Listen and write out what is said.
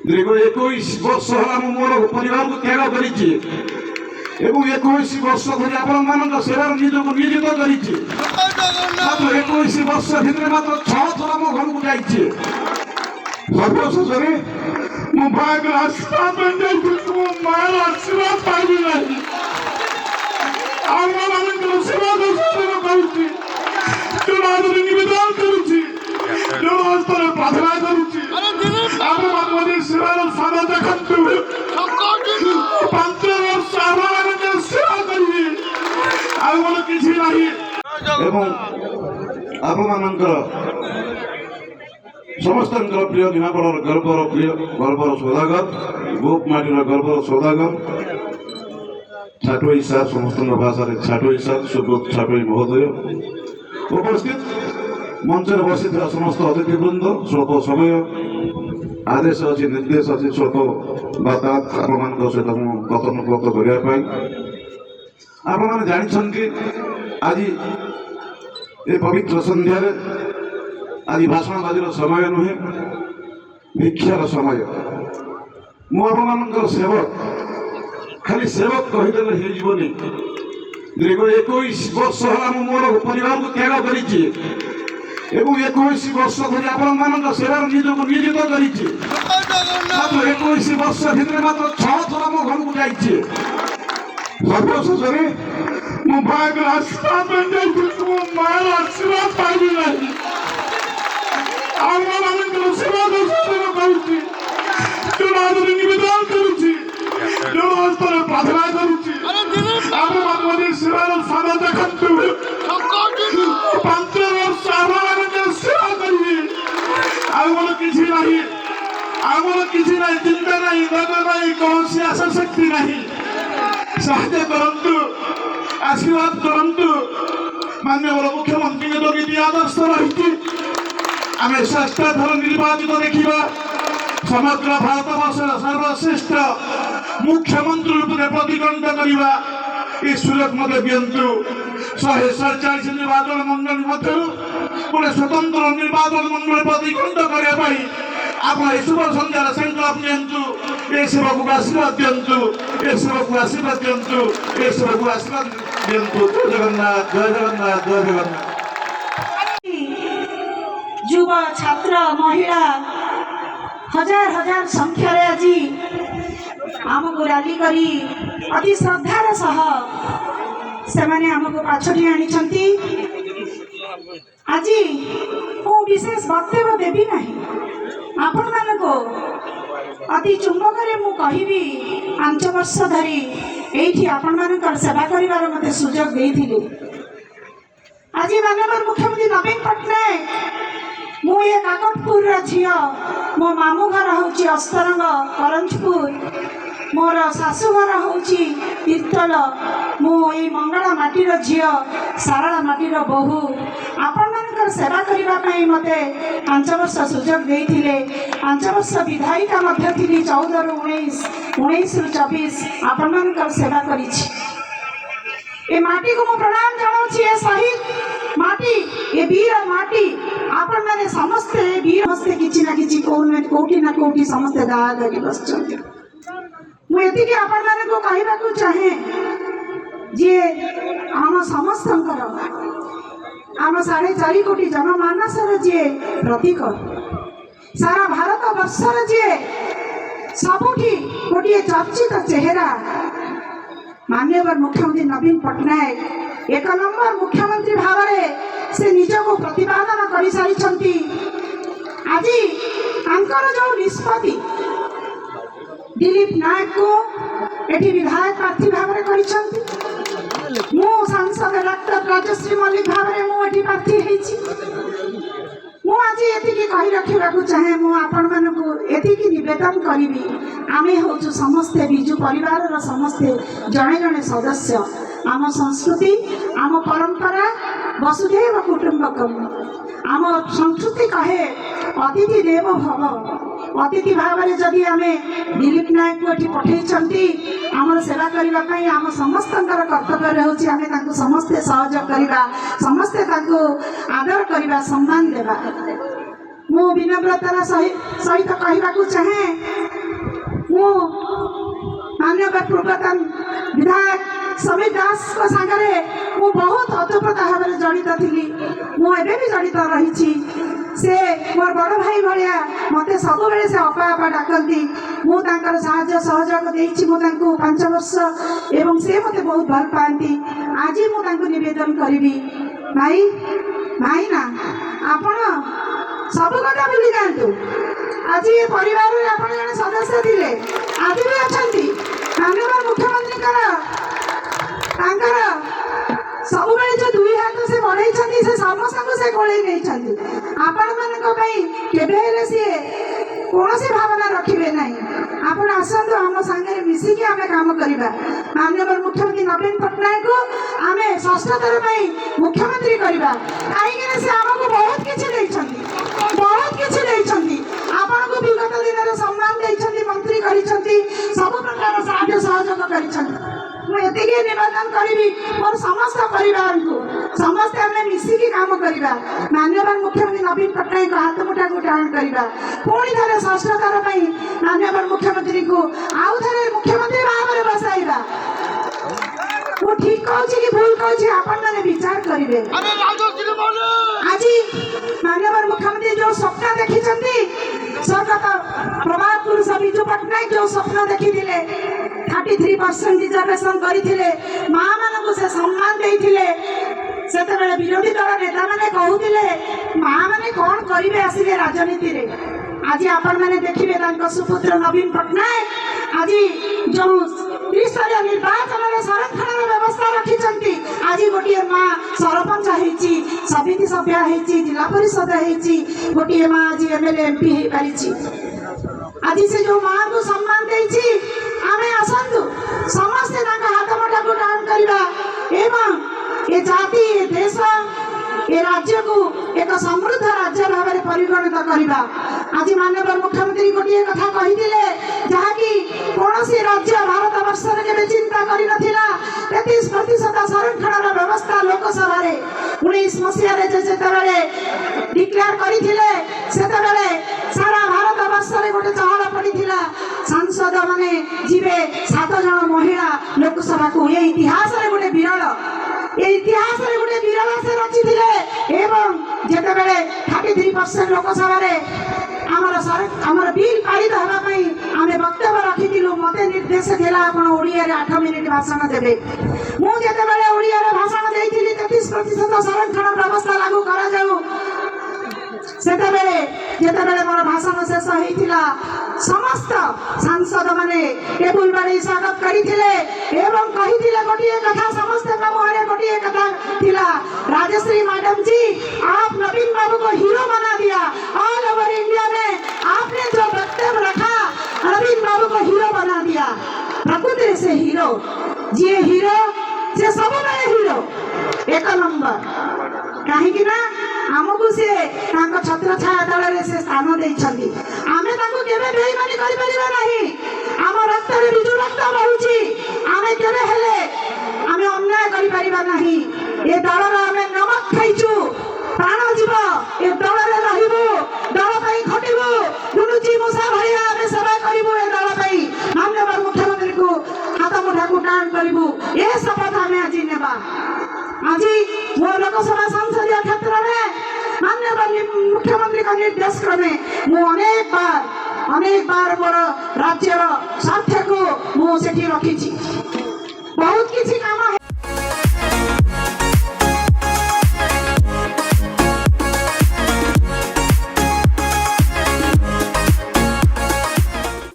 दीर्घ 21 वर्ष है मोर परिवार को त्याग कर 21 वर्ष धरी आपण सेवा निजक नियोजित कर 21 वर्ष भितर मात्र 6 थर मो घर को जाइए सर्वशेष मो भाग रास्ता मो मार आशीर्वाद पाइबी ना सेवा करुच्ची निवेदन करुच्ची प्रार्थना करुच्ची सेवार साध देखु 5 वर्ष सेवा करी आगे किसी नहीं समस्त प्रिय निमापड़ गर्वर सौदागर गोपमाटीर गर्वर सौदागर छाटोई सार समस्त भाषा छाटोई सार सुब्रत छाटोई महोदय उपस्थित मंचर बसी समस्त अतिथिवृंद स्वल्प समय आदेश अच्छी निर्देश अच्छी स्वल्प बात आपण सहित कथनोपकथ करने आपण जानते आज ये पवित्र संध्यार आज भाषणबाजी समय नुहे भिक्षार समय मुझे सेवक खाली सेवक कहीदेले होनी दीर्घ 21 वर्ष है मोर परिवार को त्याग कर 21 वर्ष धरी आपण सेवा निजक नियोजित कर 21 वर्ष भितर मात्र 6 थर मो घर को जाइए सर्वशेष मो भाग रास्ता मो मार आशीर्वाद पाइबी ना आगे सेवा करुच्ची निवेदन करुच्ची प्रार्थना करुच्ची आगे सेवार साध देखु 5 वर्ष सेवा करी आगे किसी नहीं चिंता नहीं रोग नहीं कौन सी आशा शक्ति नहीं साहाय्य करंतु आशीर्वाद करंतु माननीय मुख्यमंत्री जो नीति आदर्श रही आम 7 थर निर्वाचित देखा समग्र भारत वर्षर सर्वश्रेष्ठ मुख्यमंत्री रूप में प्रतिगंध करवा ये सुरत मत दिंतु 147 निर्वाचन मंडल मध्य गोटे स्वतंत्र निर्वाचन मंडल प्रतिगंध करने आप शुभ संध्यार संकल्प नियंतु ये सेवा को आशीर्वाद दिंतु ये सेवा को आशीर्वाद दिंतु ये सेवा को आशीर्वाद दिंतु जय जगन्नाथ जय जगन्नाथ जय जगन्नाथ। युवा छात्र महिला हजार हजार संख्यार आज आमको रैली करी अति श्रद्धार सह से आमको पाछटी आनी आज मु विशेष वक्तव्य देवी ना आपण मानको अति चुंबक मु कहिबी 5 वर्ष धरी एठी आपण मानकर सेवा करिवार मते सुजोग देइथिले आज माननीय मुख्यमंत्री नवीन पट्टनायक मु ये काकटपुर झील मो मामू घर हूँ अस्तरंग करंजपुर मोर शाशुघर हूँ तीर्थल मु ये मंगला माटीर झील सारला माटीर बोहू आपण मानकर सेवा करने मते 5 वर्ष सुजोग देइथिले 5 वर्ष विधायिका मध्य थी 14 रु 19 19 रु 24 आपण मानकर सेवा करिछि ए माटी को मु प्रणाम जनाउछि ए शहीद माटी ए वीर माटी आपण माने समस्ते वीर समस्ते किछि ना किछि कोठी ना कोठी समस्ते दाग धरि बसचंती मु एति कि आपण माने को कहिबा को चाहे जे हम समस्तंकर आम 4.5 कोटी जनमानसर जे प्रतीक सारा भारत वर्षर जे सबुठी गोटे चर्चित चेहरा माननीय मुख्यमंत्री नवीन पट्टनायक 1 नंबर मुख्यमंत्री भाव में से निजक प्रतिपादन कर सारी आज आंकर जो निष्पत्ति दिलीप नायक को एटी विधायक प्रार्थी भाव में कर सांसद डॉक्टर राजश्री मल्लिक भाव में मुझे प्रार्थी मुझे ये कही रखा चाहे मुझे नवेदन करी आमे हूँ समस्ते बिजु परिवार समस्ते जड़े जड़े सदस्य आम संस्कृति आम परंपरा वसुधैव कुटुंबकम आम संस्कृति कहे अतिथि देव भव अतिथि भाव में जदि आम दिलीप नायक को ये पठे आम सेवा करने आम समस्त कर्तव्य रोचे आम समस्ते सहयोग करवा समस्ते आदर करवा सम्मान देवा मु विनम्रतार सहित कहवाक चाहे माननीय पूर्वतन विधायक समीर दास को सागरे मु बहुत अतुप्रत भाव जड़ित थी मुझे भी जड़ित रही से मोर बड़ भाई भाया मत सब बेले से अपा अपा डाकती मुझे साहाय्य सहयोग देती 5 वर्ष एवं से मत बहुत भल पाती आज मुझे निवेदन करी भाई भाई ना आपण सब कथा भूली जातु आज ये परिवार में आप जन सदस्य थे आज भी अच्छा माननीय मुख्यमंत्री सब जो 2 हाथ से बढ़ई से समस्त को से कोड़े नहीं आपण मान सी कौन भावना रखिए ना आप आसतु आम सागर मिसिकी आम कम करवा माननीय मुख्यमंत्री नवीन पट्टनायक को आम षष्ठ थर मुख्यमंत्री करवा कहीं से आमको बहुत किसी आपण को विगत दिन में सम्मान देती मंत्री कर सब प्रकार साहाय्य सहयोग कर मुझे निवेदन करी मोर समस्त परिवार को समस्त आम मिसिकी काम करवा माननीय मुख्यमंत्री नवीन पट्टनायक हाथ मुठा को टाण करवा पुणी थे षष्ठ थर माननीय मुख्यमंत्री को आउ थे मुख्यमंत्री भाव में बसाइबा वो ठीक कहूँ कि भूल कहूँ आपण मैंने विचार करेंगे आज माननीय मुख्यमंत्री जो स्वप्न देखी स्वर्गत प्रभात पुरुष विजु पट्टनायक जो स्वप्न देखी 33% रिजर्वेशन करते माँ मान से सम्मान देते से विरोधी दल नेता मैंने कहते माँ मैंने कौन करेंगे आसिले राजनीति रे आज आपण मैंने देखिए सुपुत्र नवीन पट्टनायक आज जो त्रिस्तरीय निर्वाचन संरक्षण व्यवस्था रखी आज गोटे माँ सरपंच होती समिति सभ्य होती जिला परिषद होती गोटे माँ आज एमएलए एमपी हो पारी आज से जो माँ को सम्मान देती आमे आसतु समस्ते हाथ मुठा को टाण करवा एवं ये जाति ये देश ये राज्य को एक समृद्ध राज्य भाव में परिगणित करवा आज माननीय मुख्यमंत्री गोटे कथा कही जहाँकि कौन राज्य भारत वर्ष के चिंता कर 33% संरक्षण व्यवस्था लोकसभा 19 मसीह डिक्लेयर करते सारा भारत वर्ष में गोटे चहल पड़ा सांसद माने जीवे 7 जन महिला लोकसभा को ये इतिहास रे गोटे विरल से रचि एवं जिते बड़े 33% लोकसभा आमर बिल पारित होगापी आम वक्तव्य रखी मत निर्देश दिला आप ओडिया 8 मिनिट भाषण देवे मुझे ओडिया भाषण देती 33% संरक्षण व्यवस्था लागू कर जिते मोर भाषण शेष होता समस्त सांसद माने टेबुल बाड़ी स्वागत करते एवं कही गोटे कथा समस्त मुहर गोटे कथा थिला राजश्री मैडम जी आप नवीन बाबू को हीरो बना दिया ऑल ओवर इंडिया में आपने जो वक्तव्य रखा नवीन बाबू को हीरो बना दिया प्रकृति से हीरो जी हीरो से सब हीरो 1 नंबर कहीं आमको सी छत्र छाया दल से स्थान देती आम बेईमानी कर आम रक्त विजु रक्त बहुची आम केवे आम अन्याय कर ये दल आम नमक खाइचु प्राण जीव ये दल रही दल खटबू गुरुजी मूषा भाया आम सेवा करूँ ये दल माननीय मुख्यमंत्री को हाथ मुठा को टाण करूँ ये शपथ आम आज नेबा आज मो लोकसभा संसदीय क्षेत्र में माननीय मुख्यमंत्री का निर्देश क्रमे मु अनेक बार मोर राज्यर स्वार्थ को मुझे रखी बहुत किसी काम